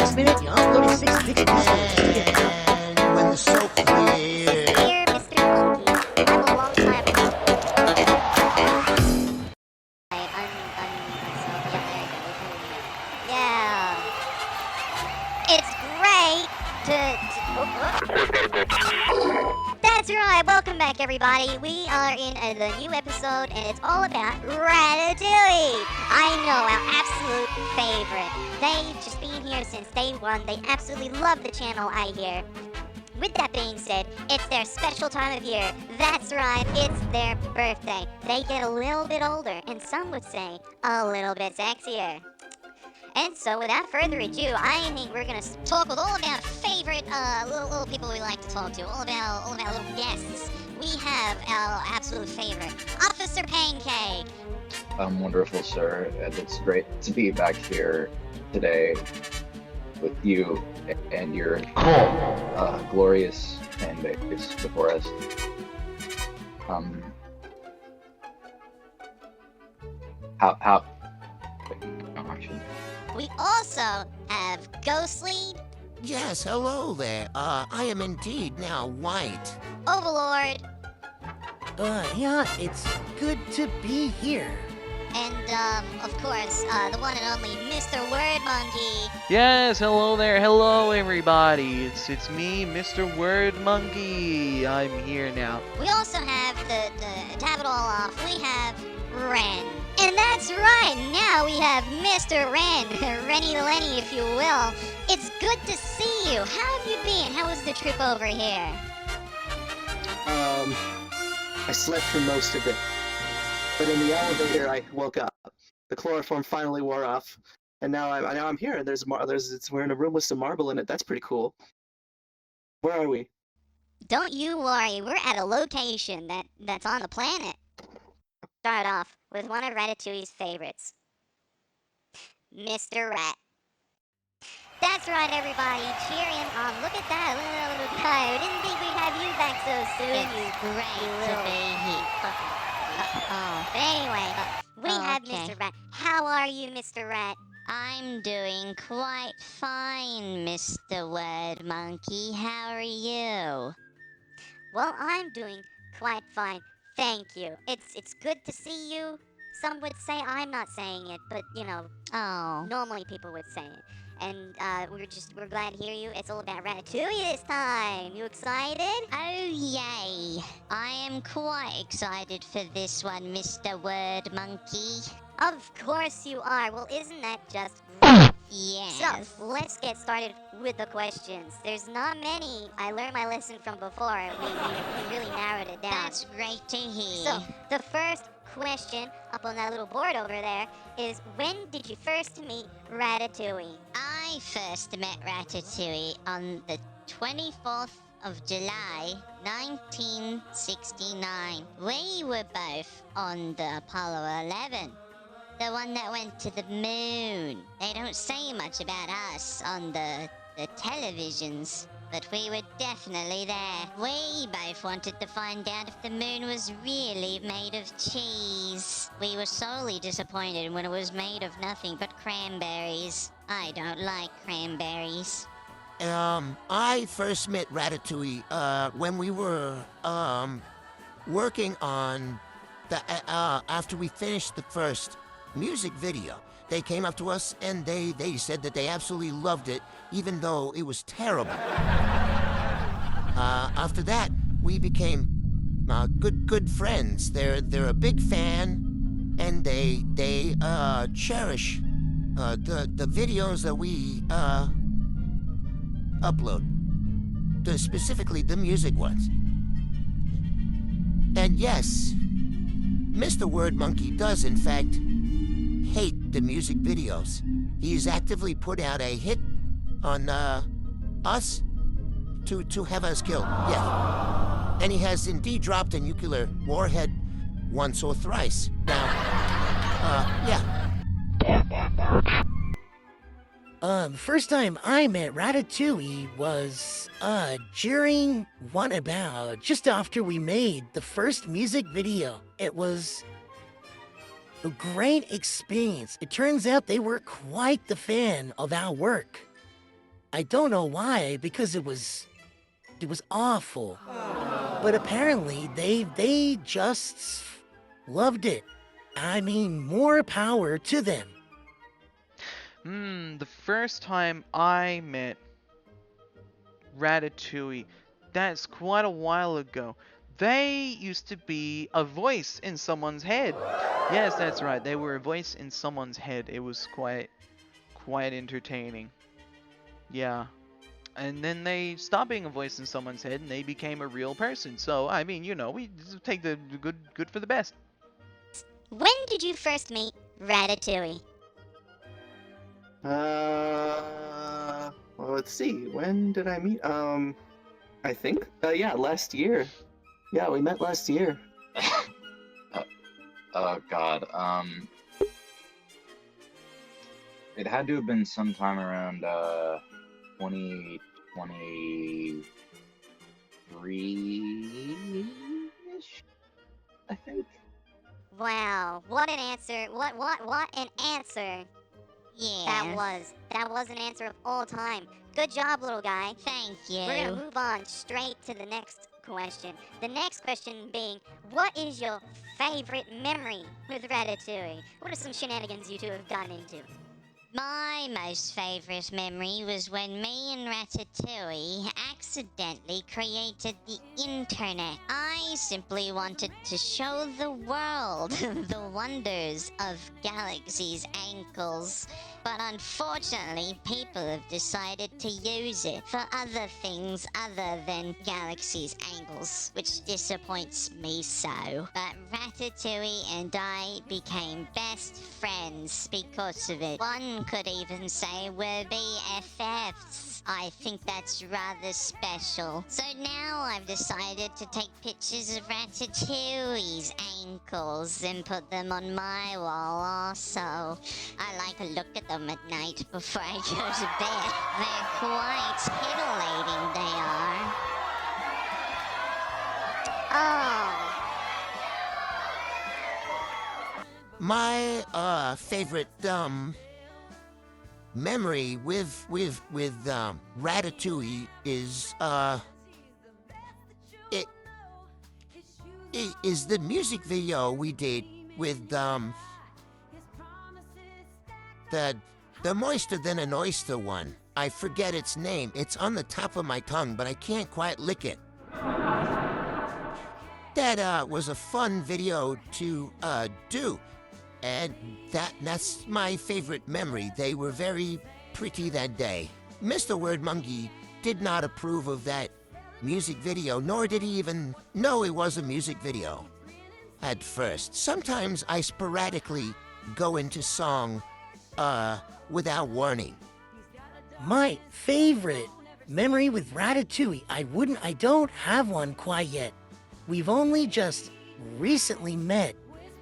last minute, you uploaded 6 big episodes. And when the smoke clears. Dear Mr. Monkey, I'm a long time. Yeah. It's great That's right, welcome back everybody. We are in the new episode and it's all about Ratatouille. I know, our absolute favorite. They've just been here since day one. They absolutely love the channel, I hear. With that being said, it's their special time of year. That's right, it's their birthday. They get a little bit older, and some would say a little bit sexier. And so, without further ado, I think we're gonna talk with all of our favorite little people we like to talk to, all of our little guests. We have our absolute favorite, Officer Pancake. Wonderful, sir, and it's great to be back here today with you and your glorious fan base before us. How? Wait, no, actually. We also have Ghostly, Yes, hello there. I am indeed now white. Overlord, Yeah, it's good to be here. and of course, the one and only Mr. Word Monkey. Yes, hello there, hello everybody. It's me, Mr. Word Monkey. I'm here now. We also have to top it all off, we have Ren. And that's right, now we have Mr. Ren, Rennie the Lenny if you will. It's good to see you. How have you been? How was the trip over here? I slept for most of it. But in the elevator, I woke up. The chloroform finally wore off, and now I'm here. We're in a room with some marble in it. That's pretty cool. Where are we? Don't you worry, we're at a location that's on the planet. Start off with one of Ratatouille's favorites, Mr. Rat. That's right, everybody. Cheer him on. Look at that little guy. We didn't think we'd have you back so soon. It's great to be here. But anyway, we have Mr. Rat. How are you, Mr. Rat? I'm doing quite fine, Mr. Word Monkey. How are you? Well, I'm doing quite fine. Thank you. It's good to see you. Some would say I'm not saying it, but you know, normally people would say it. And we're glad to hear you. It's all about Ratatouille this time. You excited? Oh, yay. I am quite excited for this one, Mr. Word Monkey. Of course you are. Well, isn't that just great? Yes. So, let's get started with the questions. There's not many. I learned my lesson from before. We really narrowed it down. That's great to hear. So, the first question up on that little board over there is, when did you first meet Ratatouille? I first met Ratatouille on the 24th of July, 1969. We were both on the Apollo 11. The one that went to the moon. They don't say much about us on the televisions, but we were definitely there. We both wanted to find out if the moon was really made of cheese. We were sorely disappointed when it was made of nothing but cranberries. I don't like cranberries. I first met Ratatouille, when we were, working on the, after we finished the first music video. They came up to us and they said that they absolutely loved it, even though it was terrible. After that, we became good friends. They're a big fan, and they cherish the videos that we upload, specifically the music ones. And yes, Mr. Word Monkey does in fact hate the music videos. He's actively put out a hit on us to have us killed. Yeah. And he has indeed dropped a nuclear warhead once or thrice. Now, yeah. The first time I met Ratatouille was, during one about just after we made the first music video. It was a great experience. It turns out they were quite the fan of our work. I don't know why, because it was awful. But apparently they just loved it. I mean, more power to them. The first time I met Ratatouille, that's quite a while ago. They used to be a voice in someone's head. Yes, that's right. They were a voice in someone's head. It was quite entertaining. Yeah. And then they stopped being a voice in someone's head and they became a real person. So, I mean, you know, we just take the good for the best. When did you first meet Ratatouille? Well, let's see. When did I meet? I think. Yeah, last year. Yeah, we met last year. Oh God. It had to have been sometime around 2023-ish, I think. Wow, what an answer. What an answer Yeah. That was an answer of all time. Good job, little guy. Thank you. We're gonna move on straight to the next question. The next question being, what is your favorite memory with Ratatouille? What are some shenanigans you two have gotten into? My most favorite memory was when me and Ratatouille accidentally created the internet. I simply wanted to show the world the wonders of Galaxy's ankles. But unfortunately, people have decided to use it for other things other than Galaxy's ankles, which disappoints me so. But Ratatouille and I became best friends because of it. One could even say we're BFFs. I think that's rather special. So now I've decided to take pictures of Ratatouille's ankles and put them on my wall also. I like to look at them at night before I go to bed. They're quite titillating, they are. Oh, My favorite memory with Ratatouille is it is the music video we did with the moister than an oyster one. I forget its name. It's on the top of my tongue, but I can't quite lick it. That was a fun video to do. And that's my favorite memory. They were very pretty that day. Mr. Word Monkey did not approve of that music video, nor did he even know it was a music video at first. Sometimes I sporadically go into song without warning. My favorite memory with Ratatouille, I don't have one quite yet. We've only just recently met.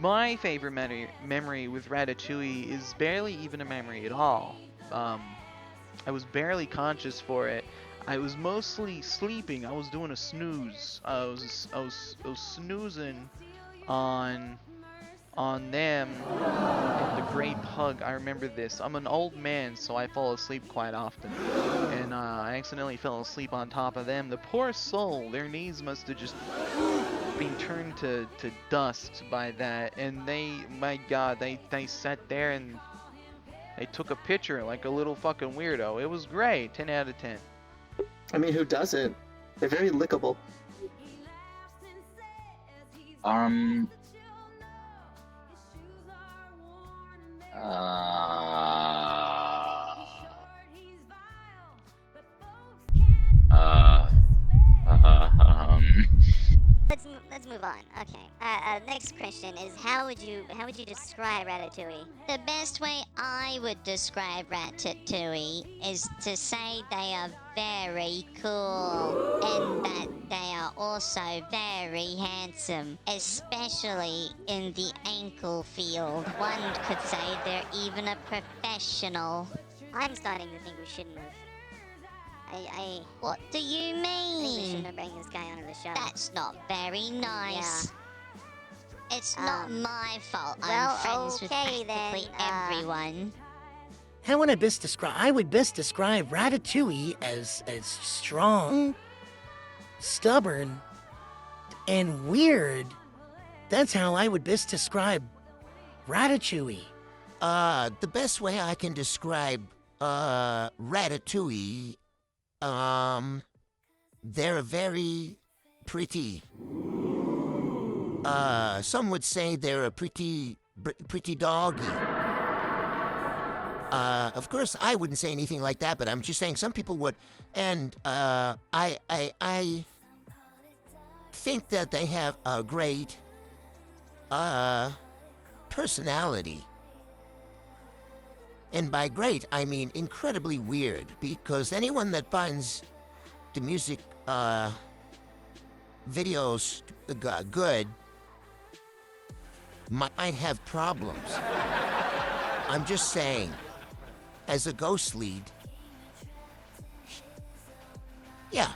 My favorite memory with Ratatouille is barely even a memory at all. I was barely conscious for it. I was mostly sleeping. I was doing a snooze. I was snoozing on them and the Great Pug. I remember this. I'm an old man, so I fall asleep quite often. And I accidentally fell asleep on top of them. The poor soul, their knees must have just been turned to dust by that. And my God, they sat there and they took a picture like a little fucking weirdo. It was great. 10 out of 10. I mean, who doesn't? They're very lickable. Let's move on. Okay. Next question is, how would you describe Ratatouille? The best way I would describe Ratatouille is to say they are very cool and that they are also very handsome, especially in the ankle field. One could say they're even a professional. I'm starting to think we shouldn't have. What do you I think we shouldn't mean? have brought this guy onto the show. That's not very nice. It's not my fault. well, I'm friends with okay, practically then, everyone. how would I best describe? I would best describe Ratatouille as strong, stubborn, and weird. That's how I would best describe Ratatouille. The best way I can describe, Ratatouille, they're very pretty. Some would say they're a pretty doggy. Of course, I wouldn't say anything like that, but I'm just saying some people would. And, I think that they have a great, personality. And by great, I mean incredibly weird, because anyone that finds the music, videos good might have problems. I'm just saying, as a ghost lead, yeah.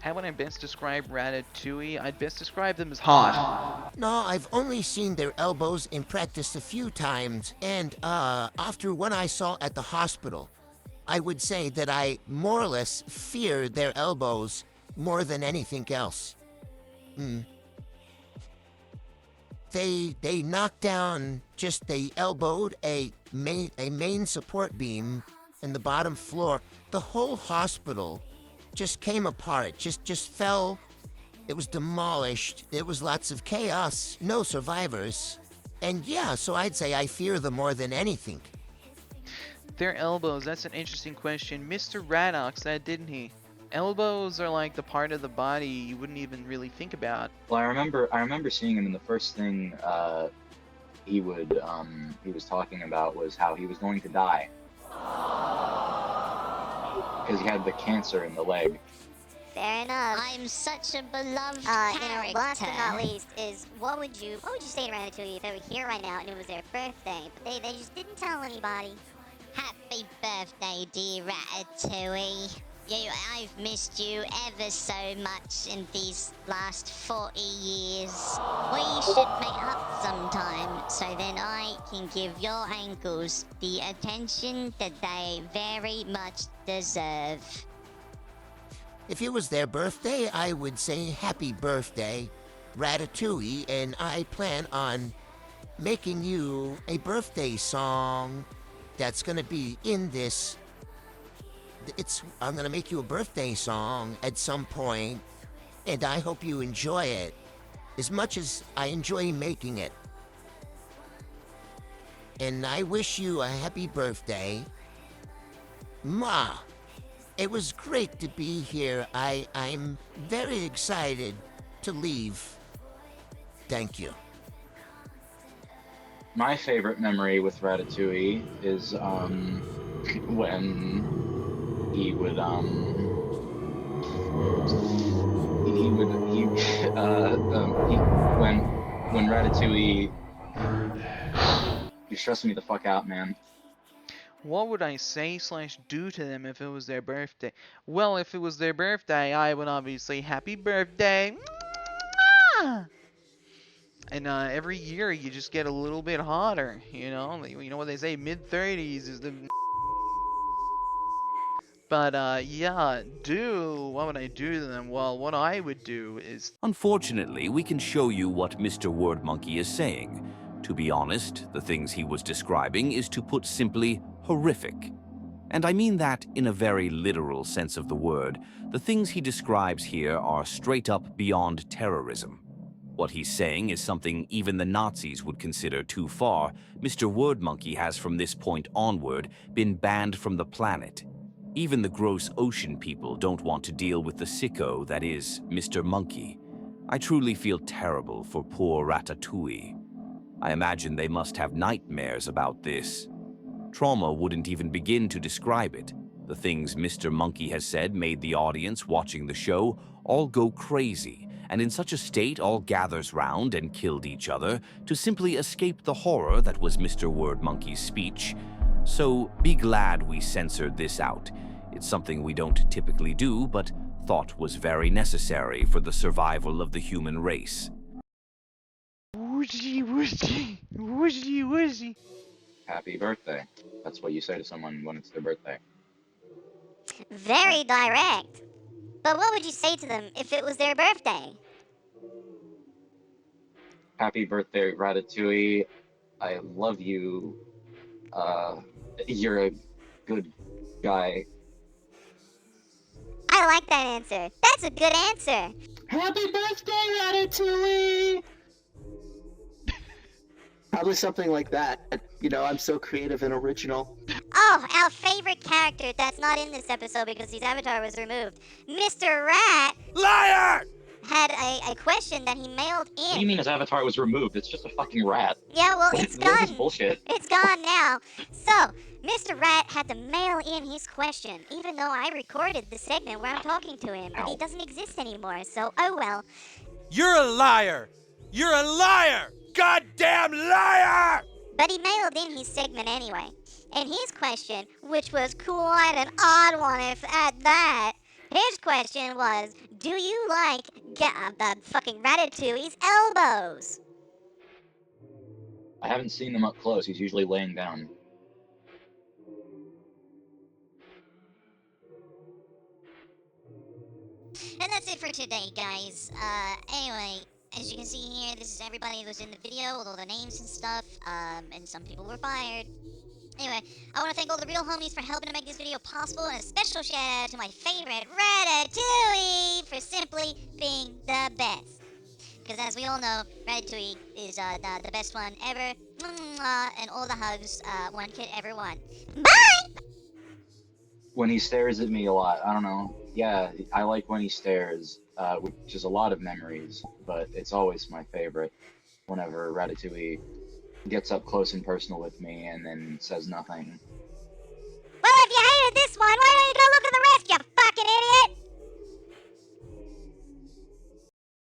How would I best describe Ratatouille? I'd best describe them as hot. No, I've only seen their elbows in practice a few times, and after what I saw at the hospital, I would say that I more or less fear their elbows more than anything else. They knocked down, they elbowed a main support beam in the bottom floor. The whole hospital just came apart, just fell. It was demolished. There was lots of chaos, no survivors. And yeah, so I'd say I fear them more than anything. Their elbows, that's an interesting question. Mr. Raddox said, didn't he? Elbows are like the part of the body you wouldn't even really think about. Well, I remember seeing him, and the first thing he was talking about was how he was going to die because he had the cancer in the leg. Fair enough. I'm such a beloved Last character. but not least is what would you say to Ratatouille if they were here right now and it was their birthday, but they just didn't tell anybody? Happy birthday, dear Ratatouille. I've missed you ever so much in these last 40 years. We should make up sometime so then I can give your ankles the attention that they very much deserve. If it was their birthday, I would say happy birthday, Ratatouille, and I plan on making you a birthday song that's gonna be in this. I'm gonna make you a birthday song at some point, and I hope you enjoy it as much as I enjoy making it. And I wish you a happy birthday. Ma, it was great to be here. I'm very excited to leave. Thank you. My favorite memory with Ratatouille is when he would when Ratatouille, you're stressing me the fuck out, man. What would I say / do to them if it was their birthday? Well, if it was their birthday, I would obviously happy birthday. And every year you just get a little bit hotter, you know? You know what they say, mid-30s is the... But, yeah, what would I do to them? Well, what I would do is... Unfortunately, we can show you what Mr. Word Monkey is saying. To be honest, the things he was describing is, to put simply, horrific. And I mean that in a very literal sense of the word. The things he describes here are straight up beyond terrorism. What he's saying is something even the Nazis would consider too far. Mr. Word Monkey has from this point onward been banned from the planet. Even the gross ocean people don't want to deal with the sicko that is Mr. Monkey. I truly feel terrible for poor Ratatouille. I imagine they must have nightmares about this. Trauma wouldn't even begin to describe it. The things Mr. Monkey has said made the audience watching the show all go crazy, and in such a state all gathers round and killed each other to simply escape the horror that was Mr. Word Monkey's speech. So be glad we censored this out. It's something we don't typically do, but thought was very necessary for the survival of the human race. Wooshy, wooshy, wooshy, wooshy. happy birthday. That's what you say to someone when it's their birthday. Very direct. But what would you say to them if it was their birthday? Happy birthday, Ratatouille. I love you. You're a good guy. I like that answer. That's a good answer. Happy birthday, Ratatouille! Probably something like that. You know, I'm so creative and original. Oh, our favorite character that's not in this episode because his avatar was removed. Mr. Rat Liar! had a question that he mailed What do you in. mean his avatar was removed? It's just a fucking rat. Yeah, well, it's What is this gone. bullshit? It's gone now. So, Mr. Rat had to mail in his question, even though I recorded the segment where I'm talking to him, but he Ow. doesn't exist anymore, so oh well. You're a liar! You're a liar! Goddamn liar! But he mailed in his segment anyway. And his question, which was quite an odd one if at that, his question was, do you like the fucking Ratatouille's elbows? I haven't seen them up close. He's usually laying down. And that's it for today, guys. Anyway, as you can see here, this is everybody who's in the video with all their names and stuff. And some people were fired. Anyway, I want to thank all the real homies for helping to make this video possible, and a special shout out to my favorite Ratatouille for simply being the best. Because as we all know, Ratatouille is the best one ever, and all the hugs one could ever want. Bye! When he stares at me a lot, I don't know. Yeah, I like when he stares, which is a lot of memories, but it's always my favorite whenever Ratatouille gets up close and personal with me and then says nothing. Well, if you